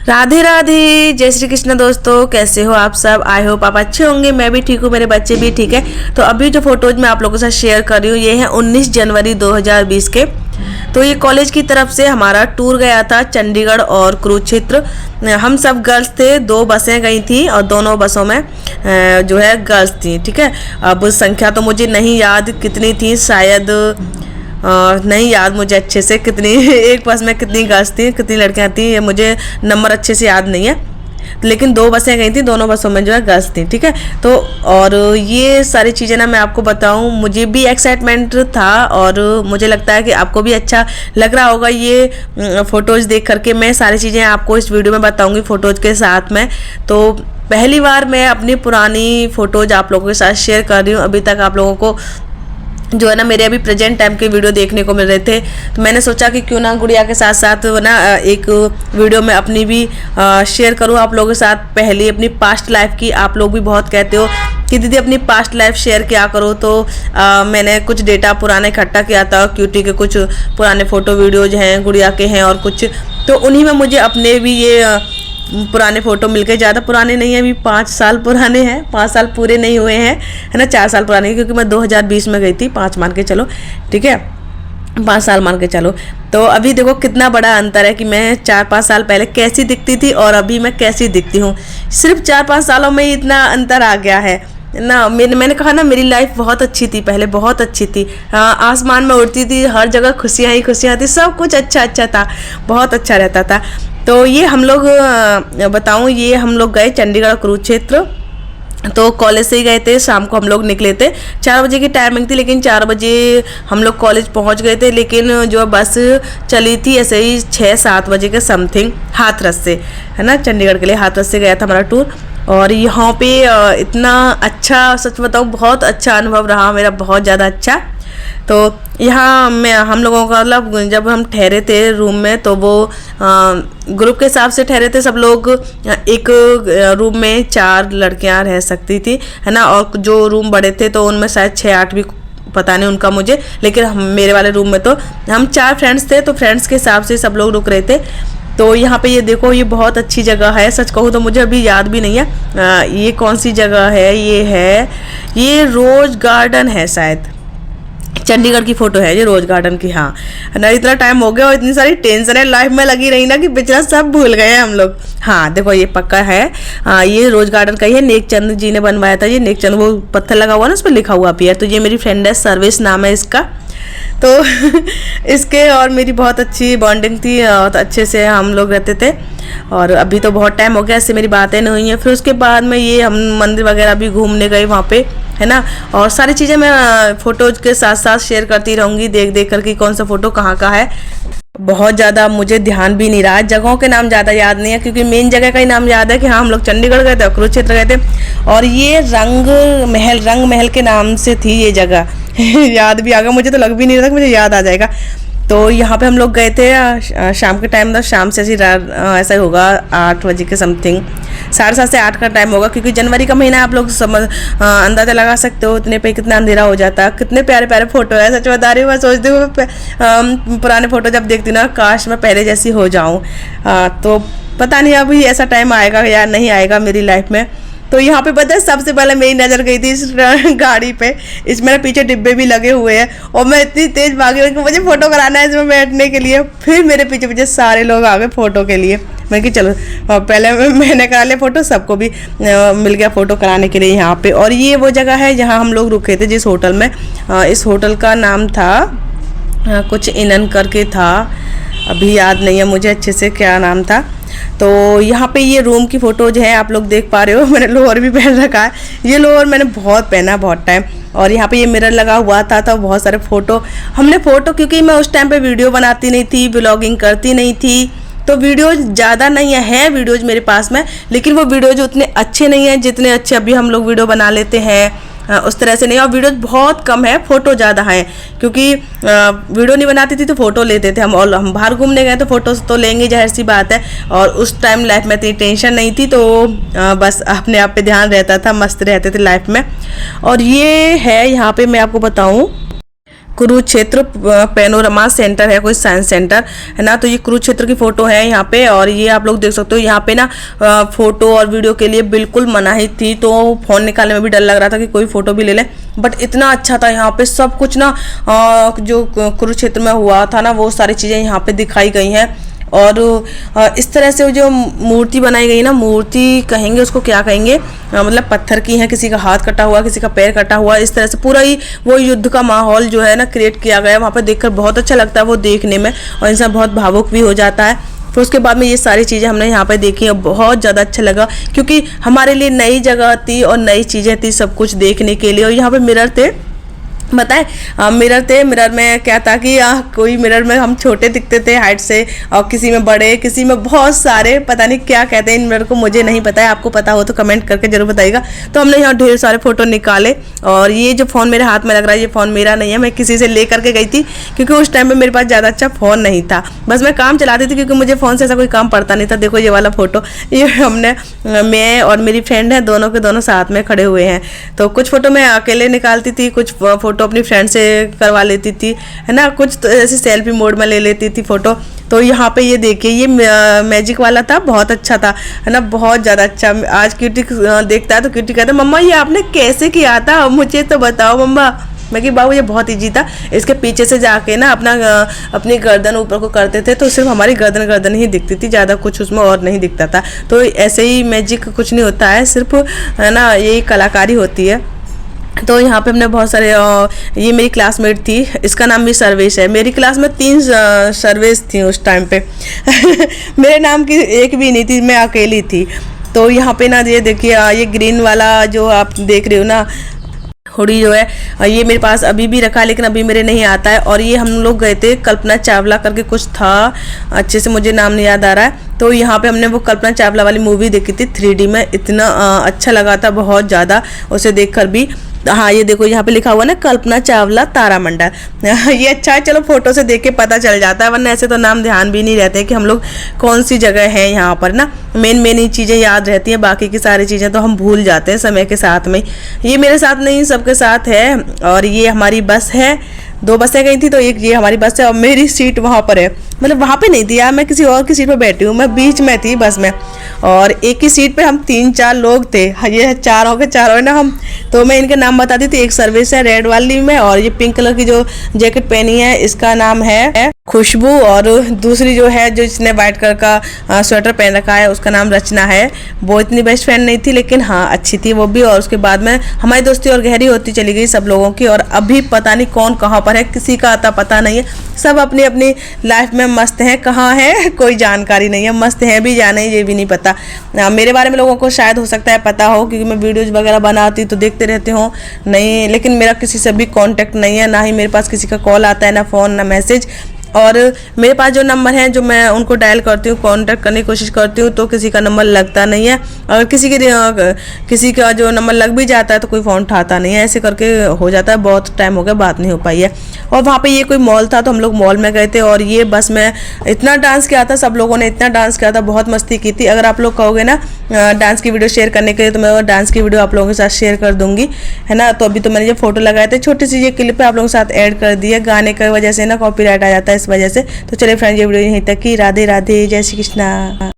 राधे राधे, जय श्री कृष्ण। दोस्तों कैसे हो आप सब? आई होप आप अच्छे होंगे। मैं भी ठीक हूँ, मेरे बच्चे भी ठीक है। तो अभी जो फोटोज मैं आप लोगों के साथ शेयर कर रही हूँ ये है 19 जनवरी 2020 के। तो ये कॉलेज की तरफ से हमारा टूर गया था चंडीगढ़ और कुरुक्षेत्र। हम सब गर्ल्स थे, 2 बसें गई थी और दोनों बसों में जो है गर्ल्स थी। ठीक है, अब संख्या तो मुझे नहीं याद कितनी थी, शायद नहीं याद मुझे अच्छे से कितनी एक बस में कितनी गर्ल्स थी कितनी लड़कियां थी, ये मुझे नंबर अच्छे से याद नहीं है। लेकिन 2 बसें गई थी, दोनों बसों में जो है गर्ल्स थी। ठीक है, तो और ये सारी चीज़ें ना मैं आपको बताऊं, मुझे भी एक्साइटमेंट था और मुझे लगता है कि आपको भी अच्छा लग रहा होगा ये फ़ोटोज़ देख करके। मैं सारी चीज़ें आपको इस वीडियो में बताऊंगी फ़ोटोज़ के साथ में। तो पहली बार मैं अपनी पुरानी फ़ोटोज़ आप लोगों के साथ शेयर कर रही हूँ। अभी तक आप लोगों को जो है ना मेरे अभी प्रेजेंट टाइम के वीडियो देखने को मिल रहे थे, तो मैंने सोचा कि क्यों ना गुड़िया के साथ साथ ना एक वीडियो में अपनी भी शेयर करूं आप लोगों के साथ, पहले अपनी पास्ट लाइफ की। आप लोग भी बहुत कहते हो कि दीदी अपनी पास्ट लाइफ शेयर किया करो, तो मैंने कुछ डेटा पुराना इकट्ठा किया था, क्यूटी के कुछ पुराने फ़ोटो वीडियोज हैं, गुड़िया के हैं और कुछ, तो उन्हीं में मुझे अपने भी ये पुराने फ़ोटो मिल गए। ज़्यादा पुराने नहीं है, अभी 5 साल पुराने हैं, 5 साल पूरे नहीं हुए हैं, है ना, 4 साल पुराने, क्योंकि मैं 2020 में गई थी, 5 मान के चलो। ठीक है, 5 साल मान के चलो। तो अभी देखो कितना बड़ा अंतर है कि मैं 4-5 साल पहले कैसी दिखती थी और अभी मैं कैसी दिखती हूँ। सिर्फ 4-5 सालों में ही इतना अंतर आ गया है ना। मैंने कहा ना मेरी लाइफ बहुत अच्छी थी पहले, बहुत अच्छी थी। आसमान में उड़ती थी, हर जगह खुशियाँ ही खुशियाँ थी, सब कुछ अच्छा अच्छा था, बहुत अच्छा रहता था। तो ये हम लोग बताऊँ, ये हम लोग गए चंडीगढ़ कुरुक्षेत्र। तो कॉलेज से ही गए थे, शाम को हम लोग निकले थे, 4 बजे की टाइमिंग थी, लेकिन 4 बजे हम लोग कॉलेज पहुंच गए थे। लेकिन जो बस चली थी ऐसे ही 6-7 बजे के समथिंग हाथरस से, है ना, चंडीगढ़ के लिए हाथरस से गया था हमारा टूर। और यहाँ पे इतना अच्छा, सच बताऊँ बहुत अच्छा अनुभव रहा मेरा, बहुत ज़्यादा अच्छा। तो यहाँ मैं हम लोगों का मतलब जब हम ठहरे थे रूम में, तो वो ग्रुप के हिसाब से ठहरे थे सब लोग। एक रूम में 4 लड़कियां रह सकती थी, है ना, और जो रूम बड़े थे तो उनमें शायद 6-8 भी, पता नहीं उनका मुझे, लेकिन मेरे वाले रूम में तो हम 4 फ्रेंड्स थे, तो फ्रेंड्स के हिसाब से सब लोग रुक रहे थे। तो यहाँ पे ये देखो, ये बहुत अच्छी जगह है। सच कहूँ तो मुझे अभी याद भी नहीं है ये कौन सी जगह है। ये रोज गार्डन है, शायद चंडीगढ़ की फ़ोटो है ये, रोज गार्डन की। हाँ ना, इतना टाइम हो गया और इतनी सारी टेंशन है लाइफ में लगी रही ना कि पिछला सब भूल गए हैं हम लोग। हाँ देखो, ये पक्का है, ये रोज गार्डन का ही है, नेकचंद जी ने बनवाया था ये। नेकचंद वो पत्थर लगा हुआ ना, उस पर लिखा हुआ भी है। तो ये मेरी फ्रेंड है, सर्विस नाम है इसका। तो इसके और मेरी बहुत अच्छी बॉन्डिंग थी, बहुत अच्छे से हम लोग रहते थे। और अभी तो बहुत टाइम हो गया, इससे मेरी बातें नहीं हुई हैं। फिर उसके बाद में ये हम मंदिर वगैरह भी घूमने गए वहाँ पे, है ना। और सारी चीज़ें मैं फ़ोटोज़ के साथ साथ शेयर करती रहूँगी, देख देख करके कौन सा फ़ोटो कहाँ का है। बहुत ज़्यादा मुझे ध्यान भी नहीं रहा, जगहों के नाम ज़्यादा याद नहीं है, क्योंकि मेन जगह का ही नाम याद है कि हाँ हम लोग चंडीगढ़ गए थे, कुरुक्षेत्र गए थे। और ये रंग महल के नाम से थी ये जगह याद भी आ गया, मुझे तो लग भी नहीं रहा था कि मुझे याद आ जाएगा। तो यहाँ पे हम लोग गए थे शाम के टाइम, शाम से ऐसा ही होगा 8 बजे के समथिंग, 7:30 से 8 का टाइम होगा, क्योंकि जनवरी का महीना आप लोग समझ अंदाज़ा लगा सकते हो इतने पे कितना अंधेरा हो जाता है। कितने प्यारे प्यारे फ़ोटो है, सच बता रही हूँ। मैं सोचती हूँ पुराने फ़ोटो जब देखती हूँ ना, काश मैं पहले जैसी हो जाऊँ। तो पता नहीं अभी ऐसा टाइम आएगा या नहीं आएगा मेरी लाइफ में। तो यहाँ पे पता है सबसे पहले मेरी नज़र गई थी इस गाड़ी पे। इसमें ना पीछे डिब्बे भी लगे हुए हैं और मैं इतनी तेज़ भागी रही कि मुझे फ़ोटो कराना है इसमें बैठने के लिए। फिर मेरे पीछे पीछे सारे लोग आ गए फ़ोटो के लिए। मैं कि चलो पहले मैंने करा लिया फ़ोटो, सबको भी मिल गया फ़ोटो कराने के लिए यहाँ पे। और ये वो जगह है जहाँ हम लोग रुके थे, जिस होटल में। इस होटल का नाम था कुछ इनन करके था, अभी याद नहीं है मुझे अच्छे से क्या नाम था। तो यहाँ पे ये रूम की फ़ोटोज हैं, आप लोग देख पा रहे हो। मैंने लोअर भी पहन रखा है, ये लोअर मैंने बहुत पहना बहुत टाइम। और यहाँ पे ये मिरर लगा हुआ था, तो बहुत सारे फ़ोटो हमने क्योंकि मैं उस टाइम पे वीडियो बनाती नहीं थी, ब्लॉगिंग करती नहीं थी, तो वीडियोज ज़्यादा नहीं है वीडियोज मेरे पास में, लेकिन वो वीडियोज उतने अच्छे नहीं हैं जितने अच्छे अभी हम लोग वीडियो बना लेते हैं, उस तरह से नहीं। और वीडियोज बहुत कम है, फ़ोटो ज़्यादा हैं, क्योंकि वीडियो नहीं बनाती थी तो फ़ोटो लेते थे हम। और हम बाहर घूमने गए तो फ़ोटोज़ तो लेंगे, जाहिर सी बात है। और उस टाइम लाइफ में इतनी टेंशन नहीं थी, तो बस अपने आप पे ध्यान रहता था, मस्त रहते थे लाइफ में। और ये है यहाँ पे मैं आपको बताऊँ, कुरुक्षेत्र पैनोरमा सेंटर है, कोई साइंस सेंटर है ना। तो ये कुरुक्षेत्र की फोटो है यहाँ पे, और ये आप लोग देख सकते हो यहाँ पे ना फोटो और वीडियो के लिए बिल्कुल मनाही थी, तो फोन निकालने में भी डर लग रहा था कि कोई फोटो भी ले ले, बट इतना अच्छा था यहाँ पे सब कुछ ना। जो कुरुक्षेत्र में हुआ था ना वो सारी चीज़ें यहाँ पे दिखाई गई हैं। और इस तरह से जो मूर्ति बनाई गई ना, मूर्ति कहेंगे उसको क्या कहेंगे, मतलब पत्थर की है, किसी का हाथ कटा हुआ, किसी का पैर कटा हुआ, इस तरह से पूरा ही वो युद्ध का माहौल जो है ना क्रिएट किया गया है। वहाँ पर देखकर बहुत अच्छा लगता है वो देखने में, और इंसान बहुत भावुक भी हो जाता है। फिर उसके बाद में ये सारी चीज़ें हमने यहाँ पे देखी और बहुत ज़्यादा अच्छा लगा, क्योंकि हमारे लिए नई जगह थी और नई चीज़ें थी सब कुछ देखने के लिए। और यहाँ पे मिरर थे, बताएं मिरर थे। मिरर में क्या था कि कोई मिरर में हम छोटे दिखते थे हाइट से, और किसी में बड़े, किसी में बहुत सारे, पता नहीं क्या कहते हैं इन मिरर को, मुझे नहीं पता है, आपको पता हो तो कमेंट करके जरूर बताइएगा। तो हमने यहाँ ढेर सारे फोटो निकाले, और ये जो फ़ोन मेरे हाथ में लग रहा है ये फ़ोन मेरा नहीं है, मैं किसी से ले करके गई थी, क्योंकि उस टाइम में मेरे पास ज़्यादा अच्छा फ़ोन नहीं था, बस मैं काम चलाती थी, क्योंकि मुझे फ़ोन से ऐसा कोई काम पड़ता नहीं था। देखो ये वाला फ़ोटो, ये हमने, मैं और मेरी फ्रेंड है, दोनों के दोनों साथ में खड़े हुए हैं। तो कुछ फ़ोटो मैं अकेले निकालती थी, कुछ फ़ोटो अपनी फ्रेंड से करवा लेती थी, है ना, कुछ तो ऐसे सेल्फी मोड में ले लेती थी फोटो। तो यहाँ पे ये देखिए ये मैजिक वाला था, बहुत अच्छा था, है ना, बहुत ज़्यादा अच्छा। आज क्यूटी देखता है तो क्यूटी कहता है मम्मा ये आपने कैसे किया था, मुझे तो बताओ मम्मा। मैं कि बाबू ये बहुत ईजी था, इसके पीछे से जाके ना अपनी गर्दन ऊपर को करते थे, तो सिर्फ हमारी गर्दन ही दिखती थी, ज़्यादा कुछ उसमें और नहीं दिखता था। तो ऐसे ही मैजिक कुछ नहीं होता है, सिर्फ है ना यही कलाकारी होती है। तो यहाँ पे हमने बहुत सारे, ये मेरी क्लासमेट थी, इसका नाम भी सर्वेश है। मेरी क्लास में 3 सर्वेश थी उस टाइम पे मेरे नाम की एक भी नहीं थी, मैं अकेली थी। तो यहाँ पे ना ये देखिए ये ग्रीन वाला जो आप देख रहे हो ना हुडी जो है, ये मेरे पास अभी भी रखा है, लेकिन अभी मेरे नहीं आता है। और ये हम लोग गए थे कल्पना चावला करके कुछ था, अच्छे से मुझे नाम नहीं याद आ रहा है। तो यहाँ पे हमने वो कल्पना चावला वाली मूवी देखी थी 3D में, इतना अच्छा लगा था बहुत ज़्यादा उसे देखकर भी। हाँ ये देखो यहाँ पे लिखा हुआ ना कल्पना चावला तारामंडल ये अच्छा है, चलो फोटो से देख के पता चल जाता है, वरना ऐसे तो नाम ध्यान भी नहीं रहते कि हम लोग कौन सी जगह है यहाँ पर ना। मेन ही चीज़ें याद रहती हैं, बाकी की सारी चीज़ें तो हम भूल जाते हैं समय के साथ में। ये मेरे साथ नहीं सबके साथ है। और ये हमारी बस है, 2 बसें गई थी, तो एक ये हमारी बस है, और मेरी सीट वहाँ पर है, मतलब वहाँ पे नहीं थी यार, मैं किसी और की सीट पर बैठी हूँ, मैं बीच में थी बस में। और एक ही सीट पे हम 3-4 लोग थे, ये चारों के चारों है ना हम। तो मैं इनके नाम बताती थी, एक सर्विस है रेड वाली में, और ये पिंक कलर की जो जैकेट पहनी है इसका नाम है खुशबू, और दूसरी जो है जो इसने वाइट कलर का स्वेटर पहन रखा है उसका नाम रचना है। वो इतनी बेस्ट फ्रेंड नहीं थी, लेकिन हाँ अच्छी थी वो भी। और उसके बाद में हमारी दोस्ती और गहरी होती चली गई सब लोगों की, और अभी पता नहीं कौन कहाँ पर है, किसी का आता पता नहीं है, सब अपनी अपनी लाइफ में मस्त हैं, कहाँ है कोई जानकारी नहीं है, मस्त हैं भी या नहीं ये भी नहीं पता। मेरे बारे में लोगों को शायद हो सकता है पता हो, क्योंकि मैं वीडियोज़ वगैरह बनाती तो देखते रहते हो, नहीं, लेकिन मेरा किसी से भी कॉन्टैक्ट नहीं है, ना ही मेरे पास किसी का कॉल आता है, ना फ़ोन ना मैसेज। और मेरे पास जो नंबर हैं जो मैं उनको डायल करती हूँ, कांटेक्ट करने की कोशिश करती हूँ, तो किसी का नंबर लगता नहीं है। अगर किसी का जो नंबर लग भी जाता है तो कोई फ़ोन उठाता नहीं है, ऐसे करके हो जाता है। बहुत टाइम हो गया बात नहीं हो पाई है। और वहाँ पे ये कोई मॉल था तो हम लोग मॉल में गए थे, और ये बस में इतना डांस किया था, सब लोगों ने इतना डांस किया था, बहुत मस्ती की थी। अगर आप लोग कहोगे ना डांस की वीडियो शेयर करने के लिए, तो मैं वो डांस की वीडियो आप लोगों के साथ शेयर कर दूंगी, है ना। तो अभी तो मैंने जो फोटो लगाए थे छोटी सी ये क्लिप पे आप लोगों के साथ ऐड कर दी है, गाने की वजह से ना कॉपीराइट आ जाता है इस वजह से। तो चलिए फ्रेंड्स ये वीडियो यहीं तक की। राधे राधे, जय श्री कृष्णा।